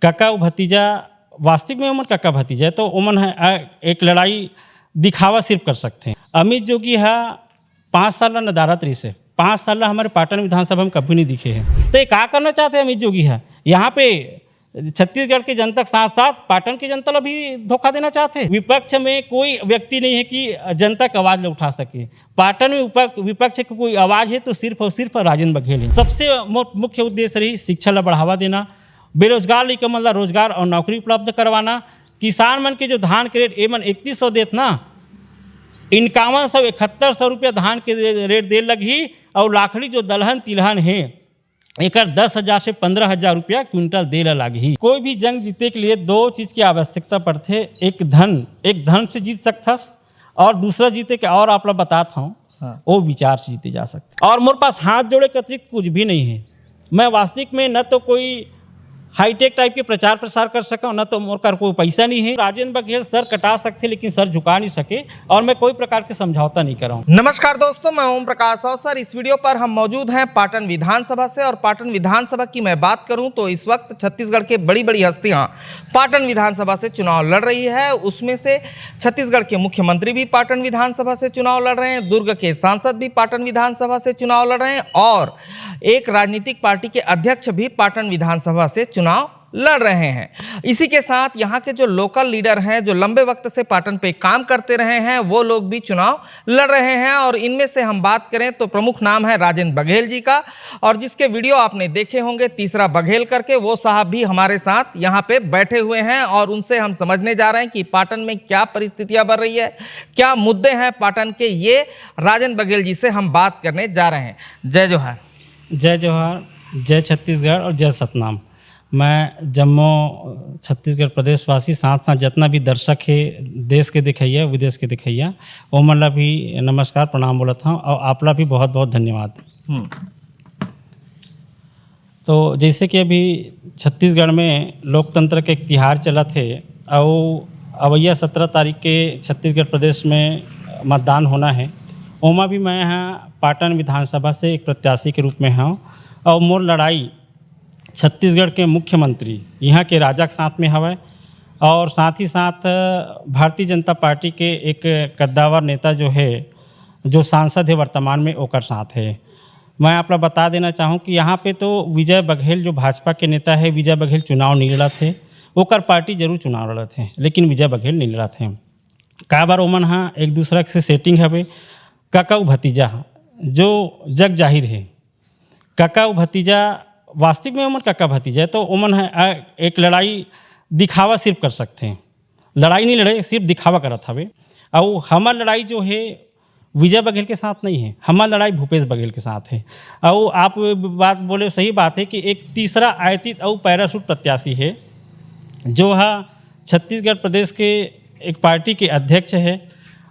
काका भतीजा वास्तविक में उमन काका भतीजा है तो उमन है एक लड़ाई दिखावा सिर्फ कर सकते हैं। अमित जोगी है 5 साल नदारत रही से 5 साल हमारे पाटन विधानसभा में कभी नहीं दिखे हैं। तो ये क्या करना चाहते हैं अमित जोगी है यहाँ पे छत्तीसगढ़ की जनता के साथ साथ पाटन की जनता भी धोखा देना चाहते हैं। विपक्ष में कोई व्यक्ति नहीं है कि जनता की आवाज़ उठा सके। पाटन में विपक्ष की कोई आवाज़ है तो सिर्फ और सिर्फ राजेंद्र बघेल है। सबसे मुख्य उद्देश्य रही शिक्षा ला बढ़ावा देना, बेरोजगार लड़का मन ला रोजगार और नौकरी उपलब्ध करवाना, किसान मन के जो धान के रेट एमन 3100 देत ना 5100-7100 रुपया धान के रेट दे लगी और लाखड़ी जो दलहन तिलहन है एक 10,000 से 15,000 रुपया क्विंटल दे लगी। कोई भी जंग जीते के लिए 2 चीज़ की आवश्यकता पड़ते, एक धन से जीत सकता और दूसरा जीते के और आप लोग बताता हूँ वो विचार से जीते जा सकते। और मेरे पास हाथ जोड़े के अतिरिक्त कुछ भी नहीं है। मैं वास्तविक में न तो कोई हाईटेक टाइप के प्रचार प्रसार कर सका, न तो मोर कोई पैसा नहीं है। राजेंद्र बघेल सर कटा सकते लेकिन सर झुका नहीं सके और मैं कोई प्रकार के समझौता नहीं कर रहा हूँ। नमस्कार दोस्तों, मैं ओम प्रकाश अवसर। इस वीडियो पर हम मौजूद हैं पाटन विधानसभा से और पाटन विधानसभा की मैं बात करूं तो इस वक्त छत्तीसगढ़ के बड़ी बड़ी हस्तियां पाटन विधानसभा से चुनाव लड़ रही है। उसमें से छत्तीसगढ़ के मुख्यमंत्री भी पाटन विधानसभा से चुनाव लड़ रहे हैं, दुर्ग के सांसद भी पाटन विधानसभा से चुनाव लड़ रहे हैं और एक राजनीतिक पार्टी के अध्यक्ष भी पाटन विधानसभा से चुनाव लड़ रहे हैं। इसी के साथ यहाँ के जो लोकल लीडर हैं, जो लंबे वक्त से पाटन पे काम करते रहे हैं, वो लोग भी चुनाव लड़ रहे हैं। और इनमें से हम बात करें तो प्रमुख नाम है राजेंद्र बघेल जी का, और जिसके वीडियो आपने देखे होंगे तीसरा बघेल करके, वो साहब भी हमारे साथ यहाँ पे बैठे हुए हैं और उनसे हम समझने जा रहे हैं कि पाटन में क्या परिस्थितियाँ बढ़ रही है, क्या मुद्दे हैं पाटन के। ये राजेंद्र बघेल जी से हम बात करने जा रहे हैं। जय जोहार। जय जोहार, जय छत्तीसगढ़ और जय सतनाम। मैं जम्मू छत्तीसगढ़ प्रदेशवासी साथ साथ जितना भी दर्शक है देश के दिखैया विदेश के दिखैया वो मन ला भी नमस्कार प्रणाम बोलत हूँ और आप ला भी बहुत बहुत धन्यवाद। तो जैसे कि अभी छत्तीसगढ़ में लोकतंत्र के एक तिहार चला थे और अवैया 17 तारीख के छत्तीसगढ़ प्रदेश में मतदान होना है। ओमा भी मैं यहाँ पाटन विधानसभा से एक प्रत्याशी के रूप में हूँ और मोर लड़ाई छत्तीसगढ़ के मुख्यमंत्री यहाँ के राजा के साथ में हवा और साथ ही साथ भारतीय जनता पार्टी के एक कद्दावर नेता जो है जो सांसद है वर्तमान में ओकर साथ है। मैं आप लोग बता देना चाहूँ कि यहाँ पे तो विजय बघेल जो भाजपा के नेता है, विजय बघेल चुनाव नहीं लड़ा थे, ओकर पार्टी जरूर चुनाव लड़ा थे लेकिन विजय बघेल नहीं लड़ा थे। कई बार ओमन हाँ एक दूसरा से सेटिंग हवे। काका भतीजा जो जग जाहिर है, काका भतीजा वास्तविक में उमन काका भतीजा है तो उमन है एक लड़ाई दिखावा सिर्फ कर सकते हैं। लड़ाई नहीं लड़े, सिर्फ दिखावा करत हवे। और हमार लड़ाई जो है विजय बघेल के साथ नहीं है, हमार लड़ाई भूपेश बघेल के साथ है। और आप बात बोले सही बात है कि एक तीसरा आयतित और पैराशूट प्रत्याशी है जो है छत्तीसगढ़ प्रदेश के एक पार्टी के अध्यक्ष है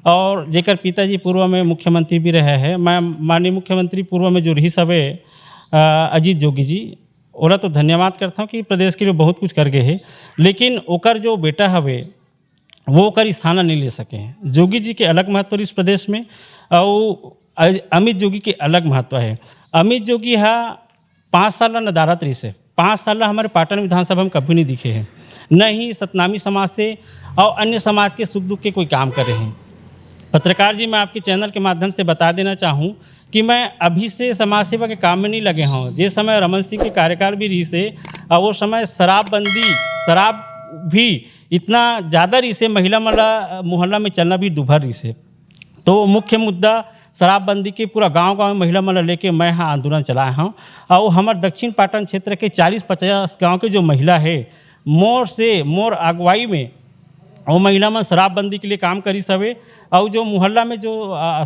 और जेकर पिताजी पूर्व में मुख्यमंत्री भी रहे हैं। मैं माननीय मुख्यमंत्री पूर्व में जो रही सबे अजीत जोगी जी, ओरा तो धन्यवाद करता हूँ कि प्रदेश के लिए बहुत कुछ कर गए हैं लेकिन ओकर जो बेटा हवे वो ओकर स्थान नहीं ले सके हैं। जोगी जी के अलग महत्व इस प्रदेश में और अमित जोगी के अलग महत्व है। अमित जोगी है 5 साल नदारत रही से 5 साल हमारे पाटन विधानसभा में कभी नहीं दिखे हैं, न ही सतनामी समाज से और अन्य समाज के सुख दुख के कोई काम कर रहे हैं। पत्रकार जी, मैं आपके चैनल के माध्यम से बता देना चाहूँ कि मैं अभी से समाज सेवा के काम में नहीं लगे हूँ। जिस समय रमन सिंह के कार्यकाल भी रही से और वो समय शराब भी इतना ज़्यादा रही से, महिला मोहल्ला में चलना भी दुभर रही से। तो मुख्य मुद्दा शराबबंदी के पूरा गांव में महिला मन लेके मैं यहाँ आंदोलन चलाया हूँ और हमारे दक्षिण पाटन क्षेत्र के 40-50 गाँव के जो महिला है मोर अगुवाई में वो महिला मन शराबबंदी के लिए काम करी सवे और जो मोहल्ला में जो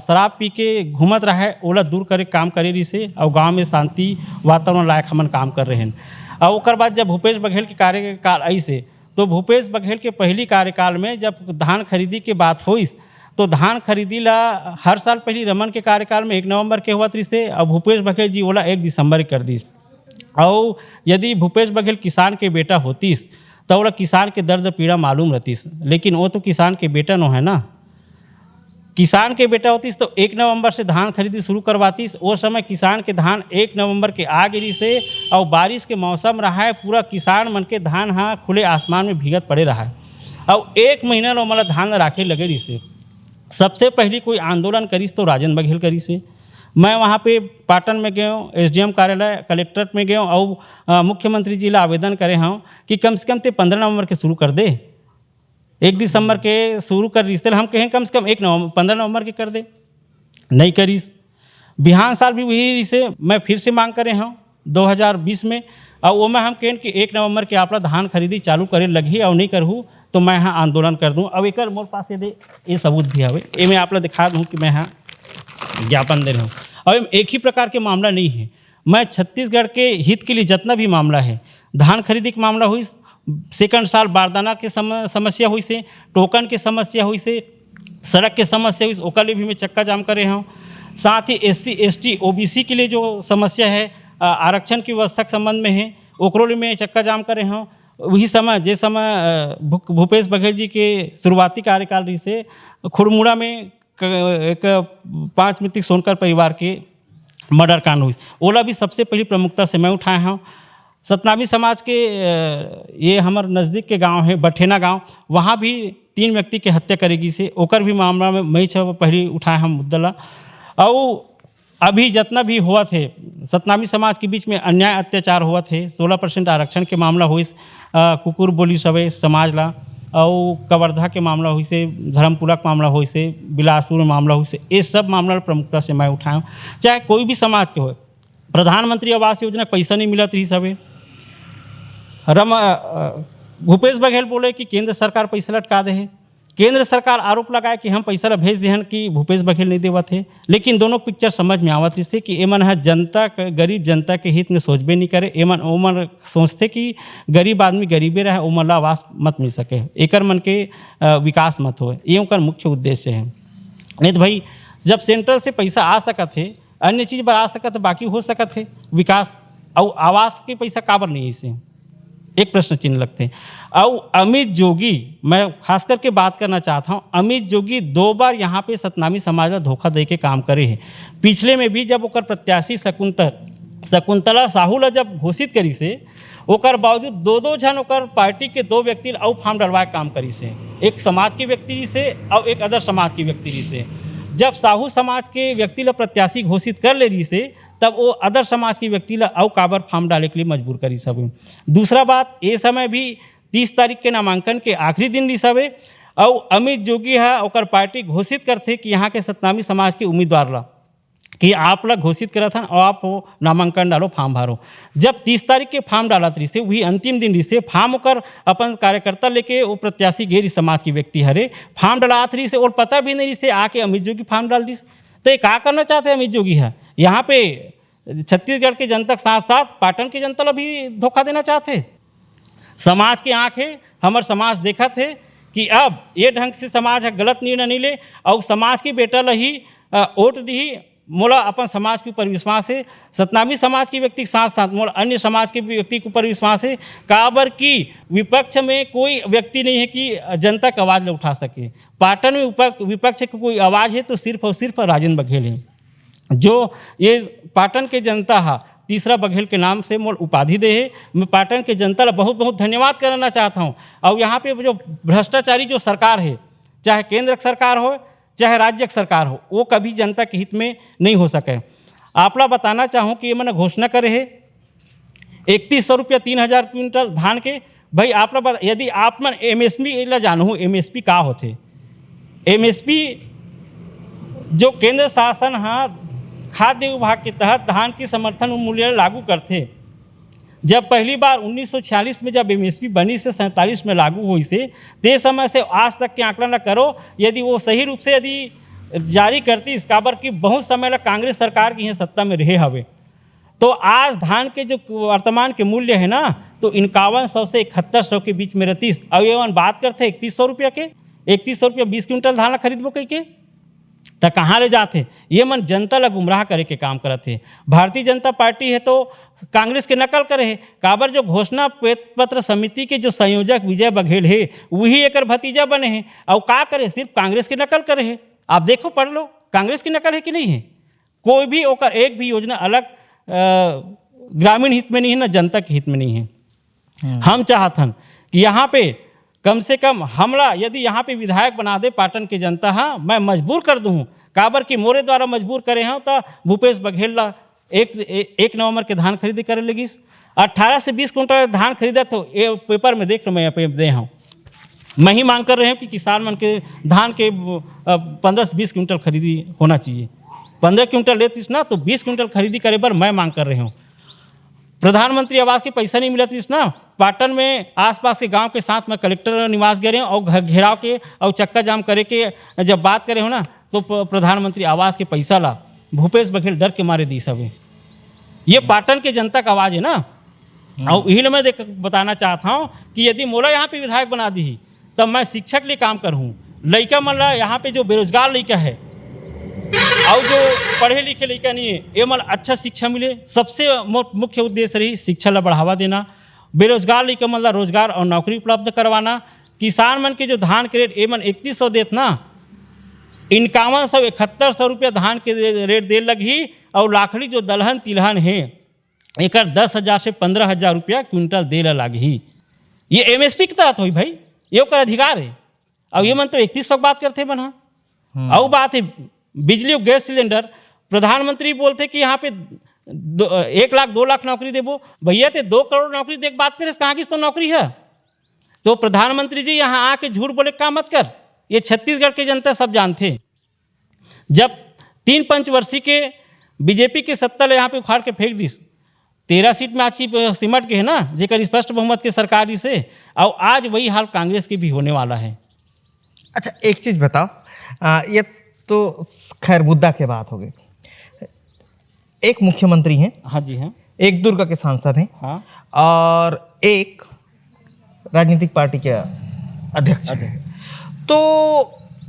शराब पी के घूमत रहा है ओला दूर करे काम करे रही से और गांव में शांति वातावरण लायक हमन काम कर रहे हैं। और ओकर बाद जब भूपेश बघेल के कार्यकाल आई से तो भूपेश बघेल के पहली कार्यकाल में जब धान खरीदी के बात हुई तो धान खरीदी ला हर साल पहली रमन के कार्यकाल में 1 नवंबर के हुआ रही से और भूपेश बघेल जी ओला 1 दिसंबर कर दी। और यदि भूपेश बघेल किसान के बेटा होतीस तो वो किसान के दर्द पीड़ा मालूम रहती, लेकिन वो तो किसान के बेटा नो है ना। किसान के बेटा होतीस तो 1 नवंबर से धान खरीदी शुरू करवातीस। वो समय किसान के धान 1 नवंबर के आ गिरी से और बारिश के मौसम रहा है, पूरा किसान मन के धान हाँ खुले आसमान में भीगत पड़े रहा है और 1 महीना लो मतलब धान राखे लगे रही से। सबसे पहली कोई आंदोलन करीस तो राजन बघेल करी से। मैं वहाँ पे पाटन में गया हूँ, एसडीएम कार्यालय कलेक्ट्रेट में गया हूँ और मुख्यमंत्री जी ला आवेदन करे हूँ कि कम से कम ते 15 नवंबर के शुरू कर दे, 1 दिसंबर के शुरू कर रही हम कहें कम से कम 15 नवंबर के कर दे, नहीं करीस। बिहान साल भी वही रही से मैं फिर से मांग करे हूँ 2020 में और वो में हम कहें कि 1 नवंबर के आप धान खरीदी चालू करे लगी और नहीं करहूँ तो मैं यहाँ आंदोलन कर दूँ। अब एक मोर पास ये सबूत भी हवे, ये मैं आप दिखा दूँ कि मैं यहाँ ज्ञापन दे रहा हूँ। अब एक ही प्रकार के मामला नहीं है, मैं छत्तीसगढ़ के हित के लिए जितना भी मामला है, धान खरीदी का मामला हुई, सेकंड साल बारदाना के समस्या हुई से, टोकन के समस्या हुई से, सड़क के समस्या हुई, ओकर लिए भी मैं चक्का जाम करे हूँ। साथ ही SC ST OBC के लिए जो समस्या है आरक्षण की व्यवस्था के संबंध में है, ओकरो लिए मैं चक्का जाम करे हूँ। वही समय जिस समय भूपेश बघेल जी के शुरुआती कार्यकाल रही से खुड़मुड़ा में एक 5 मृतक सोनकर परिवार के मर्डर कांड हुई, ओला भी सबसे पहली प्रमुखता से मैं उठाया हूँ। सतनामी समाज के ये हमारे नज़दीक के गांव है बठेना गांव, वहाँ भी 3 व्यक्ति के हत्या करेगी से ओकर भी मामला में मैं पहले उठाया हम मुद्दा। और अभी जितना भी हुआ थे सतनामी समाज के बीच में अन्याय अत्याचार हुआ थे, 16% आरक्षण के मामला हुई, कुकुर बोली सवे समाज ला, और कवर्धा के मामला हुई से, धर्मपुरा का मामला हुई से, बिलासपुर में मामला हुई से, ये सब मामला प्रमुखता से मैं उठाया। चाहे कोई भी समाज के हो, प्रधानमंत्री आवास योजना पैसा नहीं मिलत रही सभी। भूपेश बघेल बोले कि केंद्र सरकार पैसा लटका दे है, केंद्र सरकार आरोप लगाए कि हम पैसा ला भेज देहन कि भूपेश बघेल नहीं देवत है। लेकिन दोनों पिक्चर समझ में आवत रही कि एमन है जनता गरीब जनता के हित में सोचबे नहीं करे, एमन ओमन सोचते कि गरीब आदमी गरीबे रहे, ओमन ला आवास मत मिल सके, एकर मन के विकास मत हो, ये उनका मुख्य उद्देश्य है। नहीं तो भाई जब सेंटर से पैसा आ सकत है, अन्य चीज़ पर आ सकत है, बाकी हो सकत है विकास, और आवास के पैसा काबर नहीं इसे, एक प्रश्न चिन्ह लगते हैं। और अमित जोगी, मैं खास करके बात करना चाहता हूँ, अमित जोगी 2 बार यहाँ पे सतनामी समाज में धोखा दे के काम करे हैं। पिछले में भी जब ओकर प्रत्याशी शकुंतला साहू ला जब घोषित करी से, ओकर बावजूद 2 जन ओकर पार्टी के 2 व्यक्ति और फॉर्म डलवाए काम करी से, एक समाज के व्यक्ति से और एक अदर समाज के व्यक्ति से। जब साहू समाज के व्यक्ति ला प्रत्याशी घोषित कर ले रही से, तब वो अदर समाज के व्यक्ति ला और काबर फॉर्म डाले के लिए मजबूर करी सब। दूसरा बात, ये समय भी 30 तारीख के नामांकन के आखिरी दिन रही सब, और अमित जोगी है ओकर पार्टी घोषित करते कि यहाँ के सतनामी समाज के उम्मीदवार ला कि आप लोग घोषित करत हन और आप वो नामांकन डालो, फॉर्म भरो। जब 30 तारीख के फॉर्म डालत रही से, वही अंतिम दिन रही से, फॉर्म ओकर अपन कार्यकर्ता लेके वो प्रत्याशी गेरी समाज के व्यक्ति हरे फॉर्म डलात रही से, और पता भी नहीं रही से आके अमित जोगी फॉर्म डाल दी। तो ये क्या करना चाहते हैं अमित जोगी है, यहाँ पे छत्तीसगढ़ के जनता के साथ साथ पाटन की जनता भी धोखा देना चाहते। समाज की आँख है, हमारे समाज देखा थे कि अब ये ढंग से समाज है गलत निर्णय नहीं ले, और समाज की बेटा ही वोट दी, मोला अपन समाज के ऊपर विश्वास है। सतनामी समाज के व्यक्ति के साथ साथ मोला अन्य समाज के व्यक्ति के ऊपर विश्वास है, काबर की विपक्ष में कोई व्यक्ति नहीं है कि जनता की आवाज़ उठा सके। पाटन में विपक्ष की कोई आवाज़ है तो सिर्फ और सिर्फ राजन बघेल है, जो ये पाटन के जनता है तीसरा बघेल के नाम से मोल उपाधि दे है। मैं पाटन के जनता ला बहुत बहुत धन्यवाद करना चाहता हूँ। और यहाँ पे जो भ्रष्टाचारी जो सरकार है, चाहे केंद्र सरकार हो चाहे राज्य सरकार हो, वो कभी जनता के हित में नहीं हो सके। आपला बताना चाहूँ कि ये मैंने घोषणा करे है 3100 रुपया 3000 क्विंटल धान के। भाई आप लोग यदि आप मन MSP ला जानूँ, MSP का होते, MSP जो केंद्र शासन हाँ खाद्य विभाग के तहत धान की समर्थन मूल्य लागू करते। जब पहली बार 1946 में जब MSP बनी से 47 में लागू हुई से, ते समय से आज तक के आंकड़ा न करो, यदि वो सही रूप से यदि जारी करती, इस काबर की बहुत समय ला कांग्रेस सरकार की सत्ता में रहे हवे, तो आज धान के जो वर्तमान के मूल्य है ना, तो 5100 से 7100 के बीच में रहती। अब ये बात करते 3100 रुपया के, 3100 रुपया 20 क्विंटल धान खरीदबो कह के, तो कहाँ ले जाते? ये मन जनता ला गुमराह करे के काम करते। भारतीय जनता पार्टी है तो कांग्रेस के नकल करे है, काबर जो घोषणा पत्र समिति के जो संयोजक विजय बघेल है वही एक भतीजा बने हैं, और का करे सिर्फ कांग्रेस के नकल करे है। आप देखो, पढ़ लो, कांग्रेस की नकल है कि नहीं है? कोई भी ओकर एक भी योजना अलग ग्रामीण हित में नहीं है, ना जनता के हित में नहीं है। हम चाहत हन कि यहाँ पे कम से कम हमला यदि यहाँ पे विधायक बना दे पाटन की जनता, हाँ मैं मजबूर कर दूँ, काबर की मोरे द्वारा मजबूर करे हैं तो भूपेश बघेल ला 1 नवंबर के धान खरीदी करे लगिस। 18 से 20 कुंटल धान खरीदा तो ये पेपर में देख लो, मैं यहाँ पे दे हूँ, मैं ही मांग कर रहे हैं कि किसान मन के धान के 15 से 20 क्विंटल खरीदी होना चाहिए। 15 क्विंटल लेतीस ना तो 20 क्विंटल खरीदी करे पर मैं मांग कर रही हूँ। प्रधानमंत्री आवास के पैसा नहीं मिला तीस ना, पाटन में आसपास के गांव के साथ में कलेक्टर निवास गए और घर घेराव के और चक्का जाम करे के जब बात करे हो ना, तो प्रधानमंत्री आवास के पैसा ला भूपेश बघेल डर के मारे दी सब। ये पाटन के जनता का आवाज़ है ना। और यही मैं बताना चाहता हूँ कि यदि मोला यहाँ पे विधायक बना दी तब मैं शिक्षक लिए काम करूँ। लड़का मन ला यहाँ पे जो बेरोजगार लड़का है और जो पढ़े लिखे लड़का नहीं है, ये मन अच्छा शिक्षा मिले। सबसे मुख्य उद्देश्य रही शिक्षा ला बढ़ावा देना, बेरोजगार लड़का मन ला रोजगार और नौकरी उपलब्ध करवाना। किसान मन के जो धान के रेट ये मन 3100 देत ना, 5100-7100 रुपया धान के रेट दे लगी। और लाखड़ी जो दलहन तिलहन है एक 10,000 से 15,000 रुपया क्विंटल दे लगी। ये MSP के तहत हुई भाई, ये ओकर अधिकार है। और ये मन तो 3100 बात करते बना। और बात है बिजली और गैस सिलेंडर, प्रधानमंत्री बोलते कि यहाँ पे 1 लाख 2 लाख नौकरी देबो, भैया ते 2 करोड़ नौकरी देख बात करे, कहाँ की तो नौकरी है। तो प्रधानमंत्री जी यहाँ आके झूठ बोले काम मत कर, ये छत्तीसगढ़ के जनता सब जानते। जब 3 पंचवर्षीय के बीजेपी के सत्ता ले यहाँ पे उखाड़ के फेंक दी, 13 सीट में आज सिमट के है ना, जेकर स्पष्ट बहुमत के सरकारी से। और आज वही हाल कांग्रेस की भी होने वाला है। अच्छा एक चीज़ बताओ, ये तो खैर मुद्दा के बात हो गई। एक मुख्यमंत्री हैं, हाँ जी हाँ, एक दुर्ग के सांसद हैं, हाँ, और एक राजनीतिक पार्टी के अध्यक्ष हैं। तो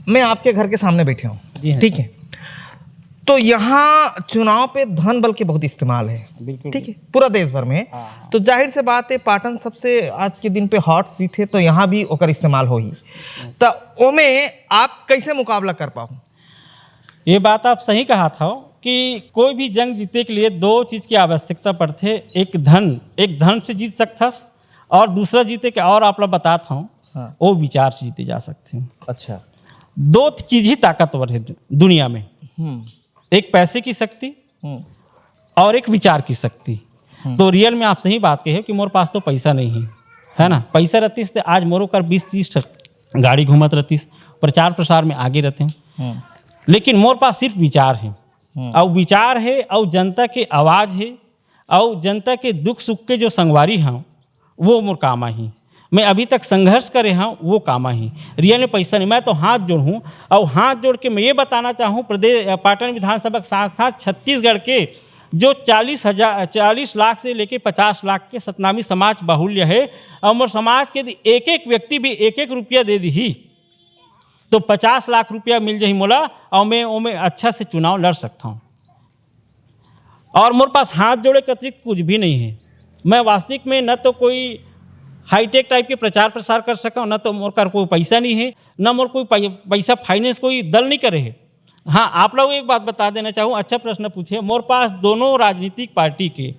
मैं आपके घर के सामने बैठे हूँ, ठीक है। तो यहाँ चुनाव पे धन बल के बहुत इस्तेमाल है, ठीक है, पूरा देश भर में। तो जाहिर से बात है पाटन सबसे आज के दिन पे हॉट सीट है, तो यहाँ भी ओकर इस्तेमाल हो ही। तो ओमे आप कैसे मुकाबला कर पाओ? ये बात आप सही कहा था कि कोई भी जंग जीते के लिए 2 चीज़ की आवश्यकता पड़ती है। एक धन से जीत सकता, और दूसरा जीते के और आप लोग बताता हूँ, वो विचार से जीते जा सकते हैं। अच्छा, 2 चीज़ ही ताकतवर है दुनिया में, एक पैसे की शक्ति और एक विचार की शक्ति। तो रियल में आप सही बात कहे कि मोर पास तो पैसा नहीं है ना, पैसा रहतीस तो आज मोरो कर 20-30 गाड़ी घूमत रहतीस, प्रचार प्रसार में आगे रहते हैं। लेकिन मोर पास सिर्फ विचार है, और विचार है और जनता के आवाज़ है, और जनता के दुख सुख के जो संगवारी हैं वो मोर कामा ही। मैं अभी तक संघर्ष करे हाँ, वो कामा ही। रियल में पैसा नहीं, मैं तो हाथ जोड़ूँ। और हाथ जोड़ के मैं ये बताना चाहूँ, पाटन विधानसभा के साथ साथ छत्तीसगढ़ के जो 40 लाख से लेके 50 लाख के सतनामी समाज बाहुल्य है, और समाज के एक एक व्यक्ति भी 1-1 रुपया दे दी तो 50 लाख रुपया मिल जाही मोला, और मैं अच्छा से चुनाव लड़ सकता हूँ। और मोर पास हाथ जोड़े के अतिरिक्त कुछ भी नहीं है। मैं वास्तविक में न तो कोई हाईटेक टाइप के प्रचार प्रसार कर सका, न तो मोर का कोई पैसा नहीं है, न मोर कोई पैसा फाइनेंस कोई दल नहीं करे है। हाँ, आप लोग एक बात बता देना चाहूँ, अच्छा प्रश्न पूछे। मोर पास दोनों राजनीतिक पार्टी के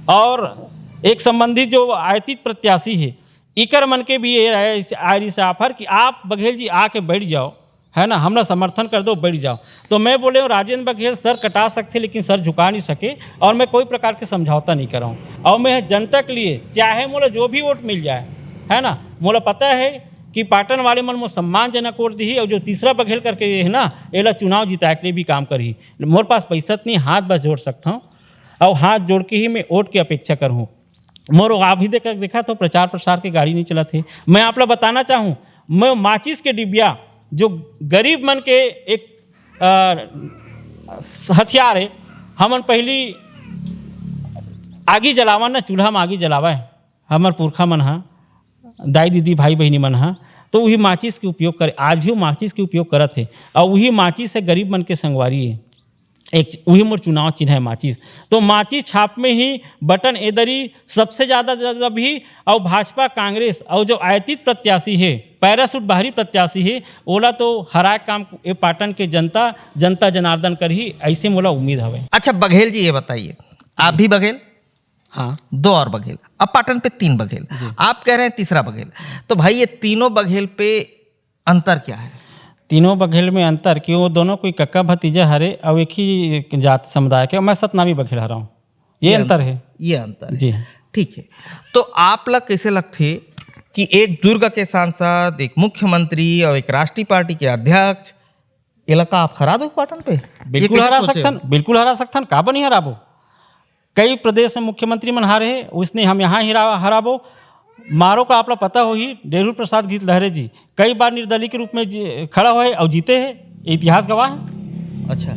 और एक संबंधित जो आयतित प्रत्याशी है, इकर मन के भी आयरी से ऑफर कि आप बघेल जी आके बैठ जाओ, है ना, हमरा समर्थन कर दो, बैठ जाओ। तो मैं बोले राजेंद्र बघेल सर कटा सकते लेकिन सर झुका नहीं सके, और मैं कोई प्रकार के समझौता नहीं कर रहा हूँ। और मैं जनता के लिए चाहे मोला जो भी वोट मिल जाए, है ना, मोला पता है कि पाटन वाले मन में सम्मानजनक वोट दी, और जो तीसरा बघेल करके है ना, एला चुनाव जिताए के लिए भी काम करी। मोर पास पैसा नहीं, हाथ बस जोड़ सकता हूँ, और हाथ जोड़ के ही मैं वोट की अपेक्षा करूँ। मोर अभी देखा तो प्रचार प्रसार की गाड़ी नहीं चला थे। मैं आप लोग बताना चाहूँ, मैं माचिस के डिबिया जो गरीब मन के एक हथियार है, हमन पहली आगी जलावा ना, चूल्हा में आगी जलावा है हमार पुरखा मन हा, दाई दीदी भाई बहनी मन हा, तो वही माचिस के उपयोग करे। आज भी वो माचिस के उपयोग करत है, और वही माचिस से गरीब मन के संगवारी है। एक वही मोर चुनाव चिन्ह है माचिस। तो माचिस छाप में ही बटन एदरी सबसे ज़्यादा जब भी, और भाजपा कांग्रेस और जो आयतित प्रत्याशी है, पैरासूट बाहरी प्रत्याशी है, ओला तो हरा काम ये पाटन के जनता जनार्दन कर ही, ऐसे मोला उम्मीद हवे। अच्छा बघेल जी ये बताइए, आप भी बघेल, हाँ 2 और बघेल, अब पाटन पे 3 बघेल, आप कह रहे हैं तीसरा बघेल, तो भाई ये तीनों बघेल पे अंतर क्या है? तीनों बघेल में अंतर कि वो दोनों कोई कक्का भतीजा हरे और एक ही जाति समुदाय के। मैं सतनामी बघेल हरा हूँ, ये अंतर है। ये अंतर है। जी ठीक है, तो आप लोग कैसे लगते कि एक दुर्ग के सांसद, एक मुख्यमंत्री और एक राष्ट्रीय पार्टी के अध्यक्ष इलाका आप हरा दो पाटन पे? बिल्कुल हरा सकथन, बिल्कुल हरा सकथन, काबर नहीं हराबो। कई प्रदेश में मुख्यमंत्री मन हारे है, उसने हम यहाँ ही हराबो। मारो का आपला पता हो ही, डेरू प्रसाद गीत लहरे जी कई बार निर्दलीय के रूप में खड़ा हुए और जीते हैं, इतिहास गवाह है। अच्छा,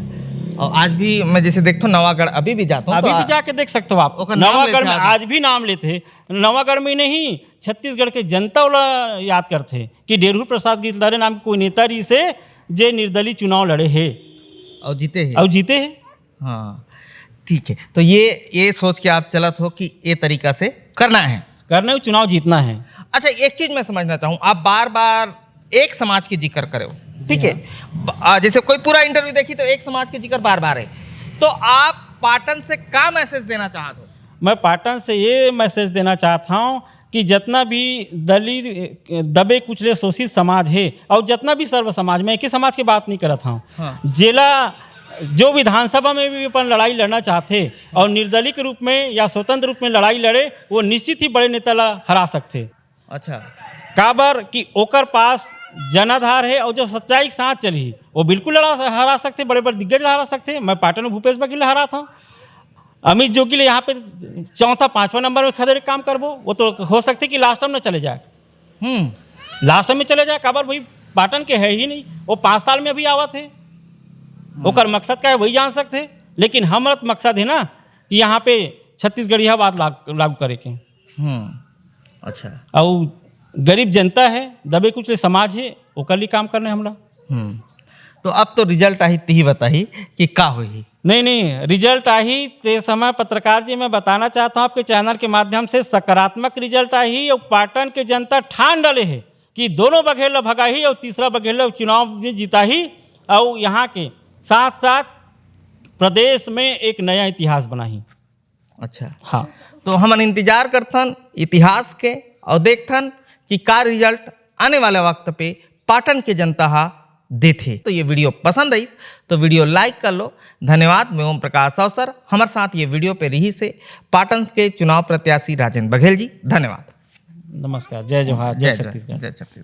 और आज भी मैं जैसे देखता हूँ नवागढ़ अभी भी जाता हूँ, अभी भी जाके देख सकते हो आप, ओकर नाम नवागढ़ लेते में आदमी। आज भी नाम लेते हैं। नवागढ़ में नहीं, छत्तीसगढ़ के जनता वाला याद करते हैं कि डेरू प्रसाद गीत लहरे नाम के कोई नेता रही से जे निर्दलीय चुनाव लड़े है और जीते हैं। और जीते हैं। हाँ ठीक है, तो ये सोच के आप चलत हो कि ये तरीका से करना है, करना चुनाव जीतना है। अच्छा एक चीज मैं समझना चाहूँ, आप बार बार एक समाज की जिक्र करे हो, ठीक है, जैसे कोई पूरा इंटरव्यू देखी तो एक समाज की जिक्र बार बार है, तो आप पाटन से क्या मैसेज देना चाहते हो? मैं पाटन से ये मैसेज देना चाहता हूँ कि जितना भी दलित दबे कुचले शोषित समाज है और जितना भी सर्व समाज, मैं एक ही समाज की बात नहीं करता हूँ। हाँ। जिला जो विधानसभा में भी अपन लड़ाई लड़ना चाहते और निर्दलीय के रूप में या स्वतंत्र रूप में लड़ाई लड़े, वो निश्चित ही बड़े नेता ला हरा सकते। अच्छा, काबर कि ओकर पास जनाधार है और जो सच्चाई के साथ चली वो बिल्कुल हरा सकते, बड़े बड़े दिग्गज हरा सकते। मैं पाटन में भूपेश बघेल हरा था, अमित जोगी ले यहाँ पे 4था 5वां नंबर में खड़े काम करबो, वो तो हो सकते कि लास्ट टाइम में चले जाए, लास्ट टाइम में चले जाए। काबर भाई पाटन के है ही नहीं, वो 5 साल में अभी आवा थे, ओकर मकसद क्या है वही जान सकते। लेकिन हमारा मकसद है ना कि यहाँ पे छत्तीसगढ़िया बात लागू करे के। अच्छा, और गरीब जनता है, दबे कुचले समाज है, ओकर लिए काम करने हमला। तो अब तो रिजल्ट आई ही बताही कि का हुई? नहीं, रिजल्ट आई ते समय पत्रकार जी मैं बताना चाहता हूँ आपके चैनल के माध्यम से, सकारात्मक रिजल्ट आई और पाटन के जनता ठान डाले है कि दोनों बघेल भगा ही और तीसरा बघेल चुनाव में जीता ही, और यहाँ के साथ साथ प्रदेश में एक नया इतिहास बना ही। अच्छा, हाँ, तो हम इंतजार करथन इतिहास के और देखथन कि का रिजल्ट आने वाले वक्त पे पाटन के जनता हा देथे। तो ये वीडियो पसंद आई तो वीडियो लाइक कर लो। धन्यवाद। मैं ओम प्रकाश अवसर, हमारे साथ ये वीडियो पे रही से पाटन के चुनाव प्रत्याशी राजेंद्र बघेल जी। धन्यवाद। नमस्कार, जय जोहार, जय छत्तीसगढ़। जय छत्तीसगढ़।